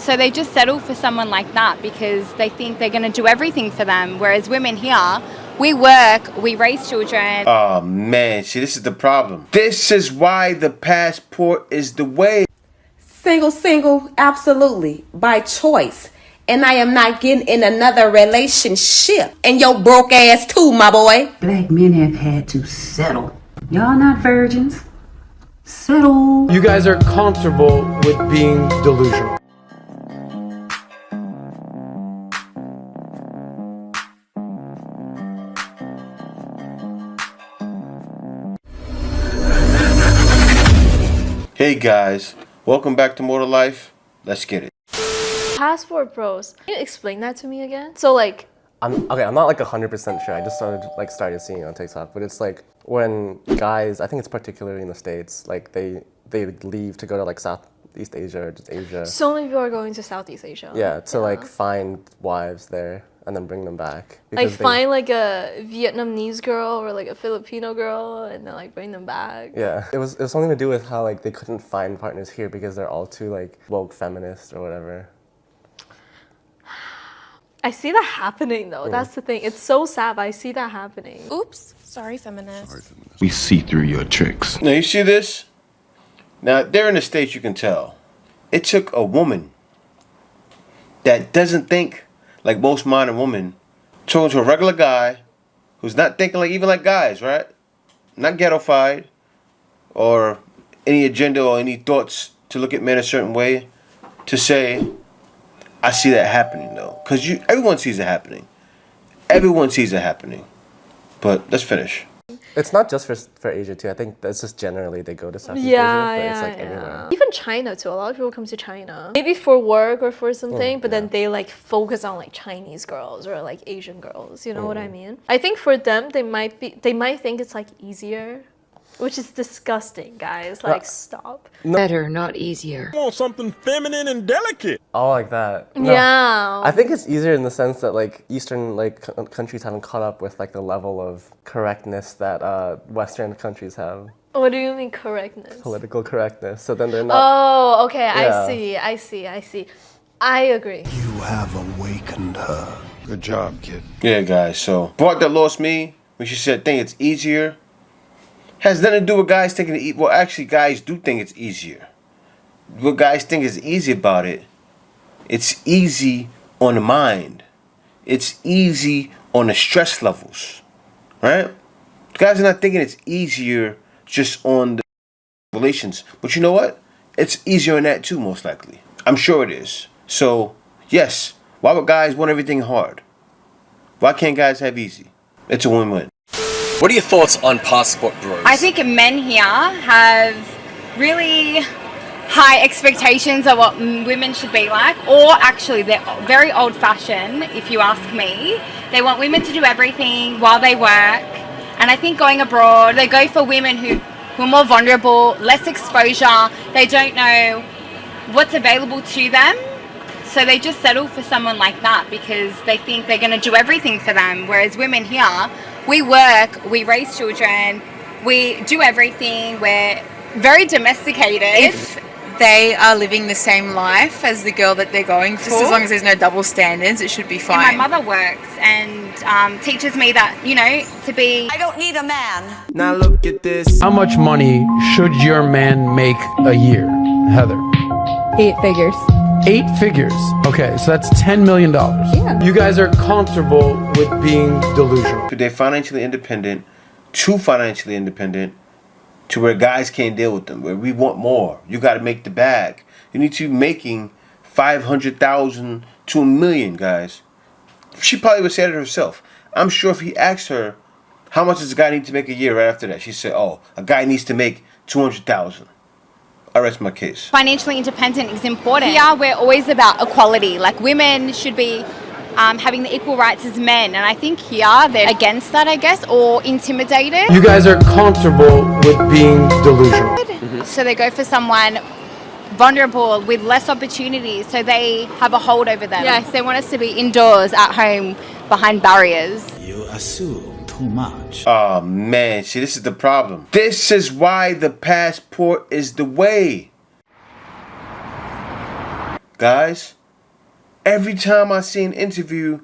So they just settle for someone like that because they think they're going to do everything for them. Whereas women here, we work, we raise children. Oh man, see, this is the problem. This is why the passport is the way. Single, absolutely, by choice. And I am not getting in another relationship. And your broke ass too, my boy. Black men have had to settle. Y'all not virgins. Settle. You guys are comfortable with being delusional. Hey guys, welcome back to More to Life. Let's get it. Passport bros. Can you explain that to me again? So like, I'm not like 100% sure. I just started seeing it on TikTok, but it's like when guys, I think it's particularly in the States, like they leave to go to like Southeast Asia or just Asia. so many people are going to Southeast Asia. Yeah, to like find wives there and then bring them back. Like find like a Vietnamese girl or like a Filipino girl and then like bring them back. Yeah, it was something to do with how like they couldn't find partners here because they're all too like woke feminist or whatever. I see that happening though. That's the thing. It's so sad, but I see that happening. Oops. Sorry, feminist. We see through your tricks. Now you see this? Now there in the States you can tell. It took a woman that doesn't think like most modern women, talking to a regular guy who's not thinking like even like guys, right? Not ghettofied or any agenda or any thoughts to look at men a certain way, to say, I see that happening though, because everyone sees it happening. Everyone sees it happening. But let's finish. It's not just for Asia too. I think that's just generally they go to Southeast Asia, but it's like everywhere. Even China too. A lot of people come to China. Maybe for work or for something, but then they like focus on like Chinese girls or like Asian girls. You know what I mean? I think for them, they might think it's like easier, which is disgusting, guys. Like, stop. Better, not easier. I want something feminine and delicate. Oh, like that. No. Yeah. I think it's easier in the sense that like Eastern like countries haven't caught up with like the level of correctness that Western countries have. What do you mean correctness? Political correctness. So then they're not. Oh, okay. Yeah. I see. I agree. You have awakened her. Good job, kid. Yeah, guys. So part that lost me when she said, "Think it's easier." Has nothing to do with guys thinking it. Well, actually, guys do think it's easier. What guys think is easy about it, it's easy on the mind. It's easy on the stress levels, right? Guys are not thinking it's easier just on the relations. But you know what? It's easier on that too, most likely. I'm sure it is. So, yes, why would guys want everything hard? Why can't guys have easy? It's a win-win. What are your thoughts on passport bros? I think men here have really high expectations of what women should be like, or actually they're very old-fashioned, if you ask me. They want women to do everything while they work, and I think going abroad, they go for women who are more vulnerable, less exposure, they don't know what's available to them, so they just settle for someone like that because they think they're going to do everything for them. Whereas women here, we work, we raise children, we do everything, we're very domesticated. If they are living the same life as the girl that they're going for, just as long as there's no double standards, it should be fine. And my mother works and teaches me that, you know, to be... I don't need a man. Now look at this. How much money should your man make a year, Heather? 8 figures. 8 figures. Okay, so that's $10 million. Yeah. You guys are comfortable with being delusional. They're financially independent, too financially independent, to where guys can't deal with them, where we want more. You got to make the bag. You need to be making $500,000 to $1 million, guys. She probably would say that herself. I'm sure if he asked her, how much does a guy need to make a year right after that? She said, oh, a guy needs to make $200,000. I rest my case. Financially independent is important. Here, we're always about equality. Like, women should be having the equal rights as men. And I think here, they're against that, I guess, or intimidated. You guys are comfortable with being delusional. So they go for someone vulnerable with less opportunities, so they have a hold over them. Yes, they want us to be indoors, at home, behind barriers. You assume too much. Oh man, see, this is the problem. This is why the passport is the way. Guys, every time I see an interview,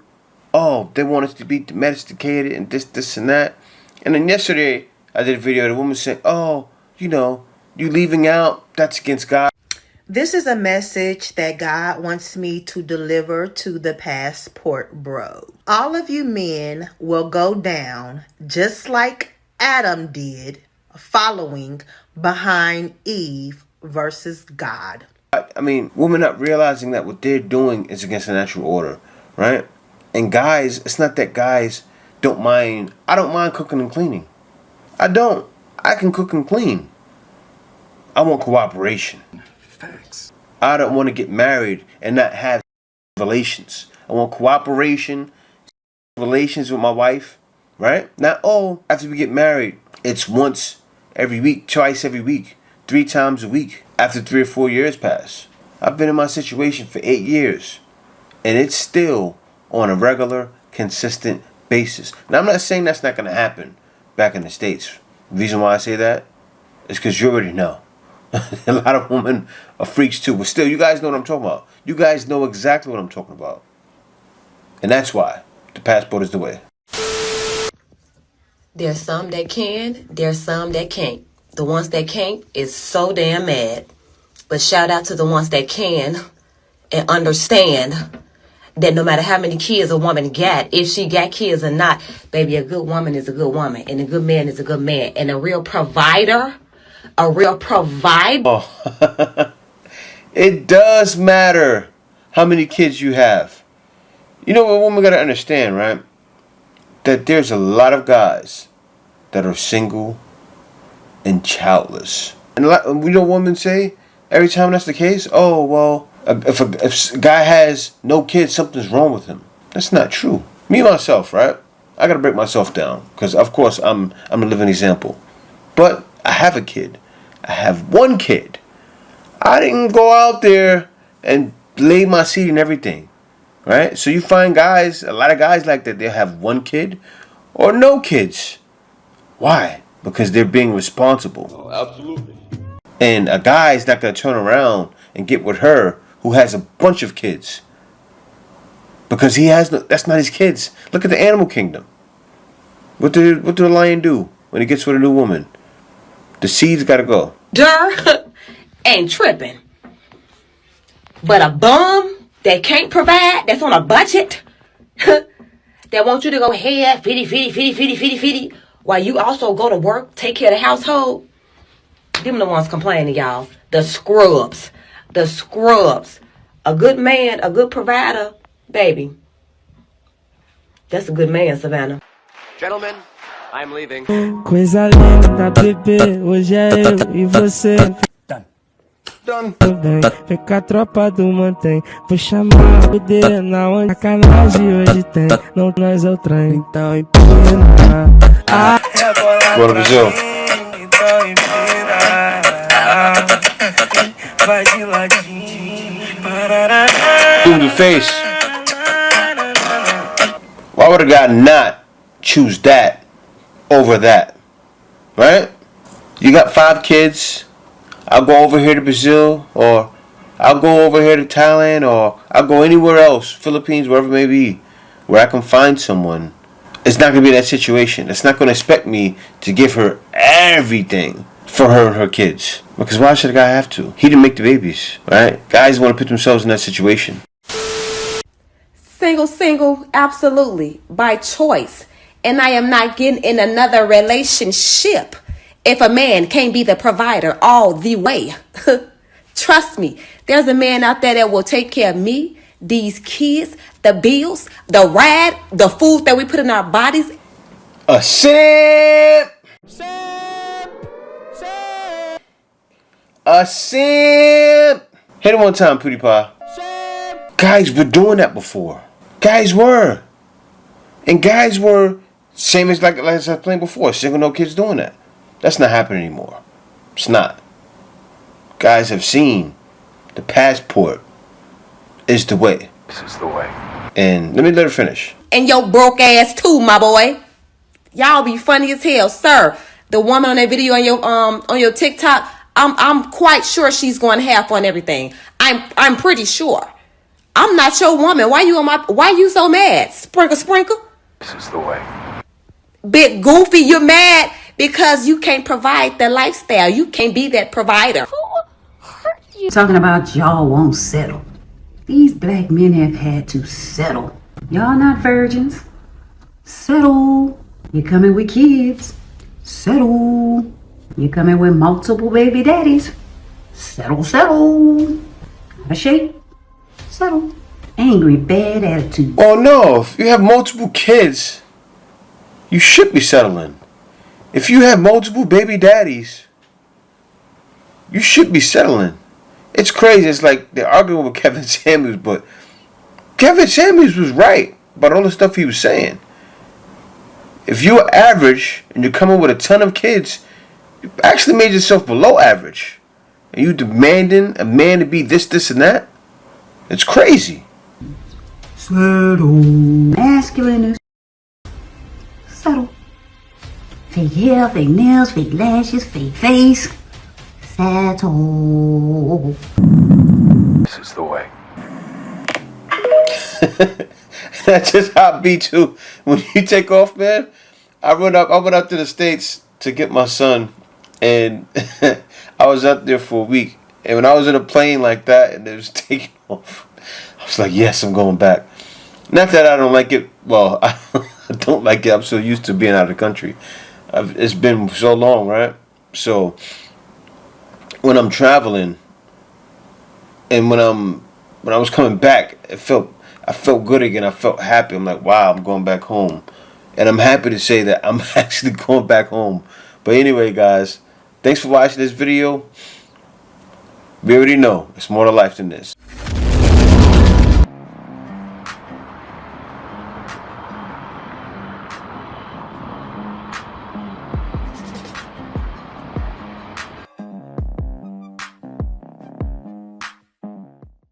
oh, they want us to be domesticated and this, and that. And then yesterday, I did a video of the woman saying, oh, you know, you leaving out, that's against God. This is a message that God wants me to deliver to the passport bro. All of you men will go down just like Adam did, following behind Eve versus God. I mean, women not realizing that what they're doing is against the natural order, right? And guys, it's not that guys don't mind. I don't mind cooking and cleaning. I don't. I can cook and clean. I want cooperation. Facts. I don't want to get married and not have relations. I want cooperation, relations with my wife, right? Not, oh, after we get married, it's once every week, twice every week, 3 times a week. After 3 or 4 years pass. I've been in my situation for 8 years. And it's still on a regular, consistent basis. Now, I'm not saying that's not going to happen back in the States. The reason why I say that is because you already know. A lot of women are freaks too. But still, you guys know what I'm talking about. You guys know exactly what I'm talking about. And that's why the passport is the way. There's some that can, there's some that can't. The ones that can't is so damn mad. But shout out to the ones that can and understand that no matter how many kids a woman got, if she got kids or not, baby, a good woman is a good woman. And a good man is a good man. And a real provider. Oh, it does matter how many kids you have. You know what women gotta understand, right? That there's a lot of guys that are single and childless. And we know women say every time that's the case, oh well, if a guy has no kids, something's wrong with him. That's not true. Me myself, right? I gotta break myself down because of course I'm a living example. But I have a kid. I have 1 kid. I didn't go out there and lay my seed and everything, right? So you find guys, a lot of guys like that, they'll have 1 kid or no kids. Why? Because they're being responsible. Oh, absolutely. And a guy's not going to turn around and get with her who has a bunch of kids. Because he has no, that's not his kids. Look at the animal kingdom. What did the lion do when he gets with a new woman? The seeds got to go. Durr ain't tripping. But a bum that can't provide, that's on a budget, that wants you to go ahead, fitty, while you also go to work, take care of the household. Them the ones complaining, y'all. The scrubs. A good man, a good provider, baby. That's a good man, Savannah. Gentlemen, I'm leaving. Coisa linda, bebê, hoje é eu e você. Done. Bem, vem com a tropa do mantém. Vou chamar o dedo na onde a sacanagem hoje tem. Não nós é o trem, então empina. Bora, Brasil. Então empina. Vai de ladinho. In the face. Why would a guy not choose that over that? Right? You got 5 kids. I'll go over here to Brazil, or I'll go over here to Thailand, or I'll go anywhere else, Philippines, wherever it may be, where I can find someone. It's not going to be that situation. It's not going to expect me to give her everything for her and her kids. Because why should a guy have to? He didn't make the babies, right? Guys want to put themselves in that situation. Single, absolutely, by choice. And I am not getting in another relationship if a man can't be the provider all the way. Trust me, there's a man out there that will take care of me, these kids, the bills, the ride, the food that we put in our bodies. A simp! A simp! Hit it one time, PewDiePie. Guys were doing that before. Guys were. And guys were, same as like I was playing before, single, no kids doing that. That's not happening anymore. It's not. Guys have seen the passport is the way. This is the way. And let her finish. And your broke ass too, my boy. Y'all be funny as hell, sir. The woman on that video on your TikTok, I'm quite sure she's going half on everything. I'm pretty sure. I'm not your woman. Why you so mad? Sprinkle, sprinkle. This is the way. Big goofy, you're mad because you can't provide the lifestyle. You can't be that provider. Talking about y'all won't settle. These black men have had to settle. Y'all not virgins. Settle. You're coming with kids. Settle. You're coming with multiple baby daddies. Settle, settle. Out of shape. Settle. Angry, bad attitude. Oh no, if you have multiple kids, you should be settling. If you have multiple baby daddies, you should be settling. It's crazy. It's like they're arguing with Kevin Samuels, but Kevin Samuels was right about all the stuff he was saying. If you're average and you're coming with a ton of kids, you actually made yourself below average. And you demanding a man to be this, this, and that? It's crazy. Settle. Masculine. Settle. Fake hair, fake nails, fake lashes, fake face. Settle. This is the way. That's just how it be too. When you take off, man, I went up to the States to get my son, and I was out there for a week. And when I was in a plane like that and it was taking off, I was like, yes, I'm going back. Not that I don't like it. Well, I don't like it. I'm so used to being out of the country. It's been so long, right? So when I'm traveling and when I was coming back, I felt good again. I felt happy. I'm like, wow, I'm going back home. And I'm happy to say that I'm actually going back home. But anyway, guys, thanks for watching this video. We already know it's more to life than this.